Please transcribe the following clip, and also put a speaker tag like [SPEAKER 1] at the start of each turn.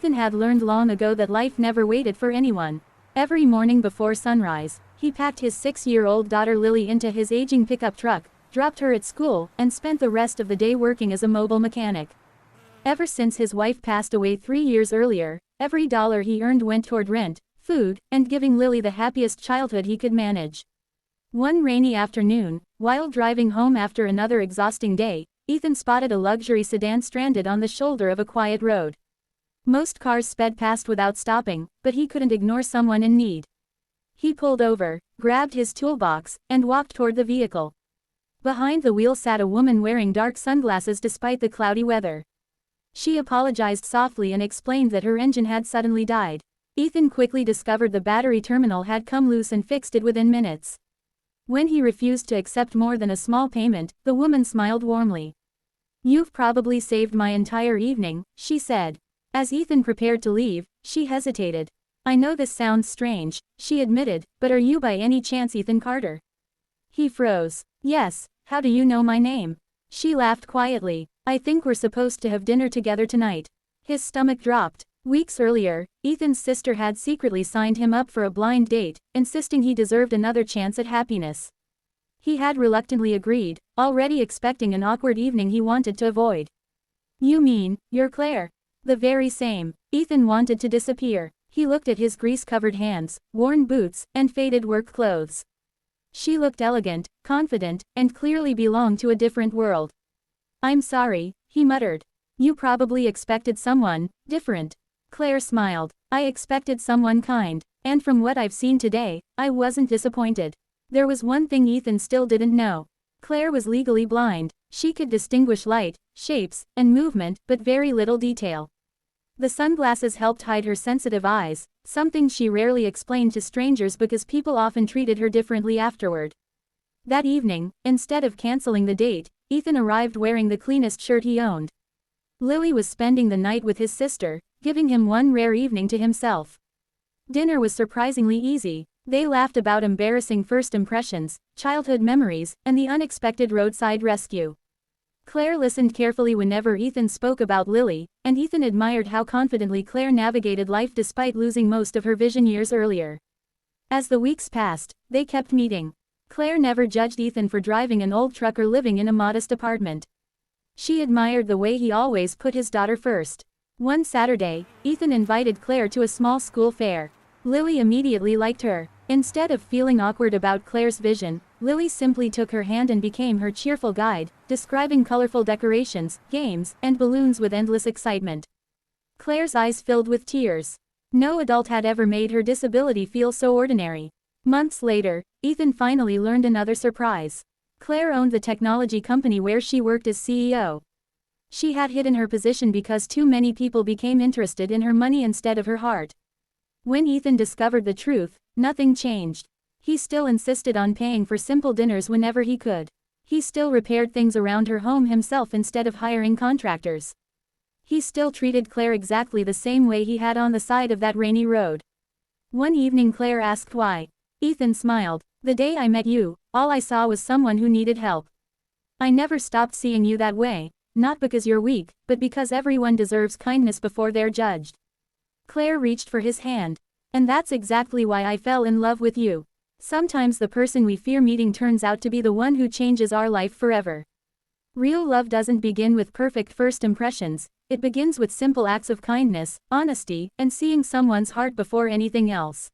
[SPEAKER 1] Ethan had learned long ago that life never waited for anyone. Every morning before sunrise, he packed his 6-year-old daughter Lily into his aging pickup truck, dropped her at school, and spent the rest of the day working as a mobile mechanic. Ever since his wife passed away 3 years earlier, every dollar he earned went toward rent, food, and giving Lily the happiest childhood he could manage. One rainy afternoon, while driving home after another exhausting day, Ethan spotted a luxury sedan stranded on the shoulder of a quiet road. Most cars sped past without stopping, but he couldn't ignore someone in need. He pulled over, grabbed his toolbox, and walked toward the vehicle. Behind the wheel sat a woman wearing dark sunglasses despite the cloudy weather. She apologized softly and explained that her engine had suddenly died. Ethan quickly discovered the battery terminal had come loose and fixed it within minutes. When he refused to accept more than a small payment, the woman smiled warmly. "You've probably saved my entire evening," she said. As Ethan prepared to leave, she hesitated. "I know this sounds strange," she admitted, "but are you by any chance Ethan Carter?" He froze. "Yes, how do you know my name?" She laughed quietly. "I think we're supposed to have dinner together tonight." His stomach dropped. Weeks earlier, Ethan's sister had secretly signed him up for a blind date, insisting he deserved another chance at happiness. He had reluctantly agreed, already expecting an awkward evening he wanted to avoid. "You mean, you're Claire?" "The very same." Ethan wanted to disappear. He looked at his grease-covered hands, worn boots, and faded work clothes. She looked elegant, confident, and clearly belonged to a different world. "I'm sorry," he muttered. "You probably expected someone different." Claire smiled. "I expected someone kind. And from what I've seen today, I wasn't disappointed." There was one thing Ethan still didn't know. Claire was legally blind. She could distinguish light, shapes, and movement, but very little detail. The sunglasses helped hide her sensitive eyes, something she rarely explained to strangers because people often treated her differently afterward. That evening, instead of canceling the date, Ethan arrived wearing the cleanest shirt he owned. Lily was spending the night with his sister, giving him one rare evening to himself. Dinner was surprisingly easy. They laughed about embarrassing first impressions, childhood memories, and the unexpected roadside rescue. Claire listened carefully whenever Ethan spoke about Lily, and Ethan admired how confidently Claire navigated life despite losing most of her vision years earlier. As the weeks passed, they kept meeting. Claire never judged Ethan for driving an old truck or living in a modest apartment. She admired the way he always put his daughter first. One Saturday, Ethan invited Claire to a small school fair. Lily immediately liked her. Instead of feeling awkward about Claire's vision, Lily simply took her hand and became her cheerful guide, describing colorful decorations, games, and balloons with endless excitement. Claire's eyes filled with tears. No adult had ever made her disability feel so ordinary. Months later, Ethan finally learned another surprise. Claire owned the technology company where she worked as CEO. She had hidden her position because too many people became interested in her money instead of her heart. When Ethan discovered the truth, nothing changed. He still insisted on paying for simple dinners whenever he could. He still repaired things around her home himself instead of hiring contractors. He still treated Claire exactly the same way he had on the side of that rainy road. One evening Claire asked why. Ethan smiled. "The day I met you, all I saw was someone who needed help. I never stopped seeing you that way, not because you're weak, but because everyone deserves kindness before they're judged." Claire reached for his hand. "And that's exactly why I fell in love with you. Sometimes the person we fear meeting turns out to be the one who changes our life forever." Real love doesn't begin with perfect first impressions, it begins with simple acts of kindness, honesty, and seeing someone's heart before anything else.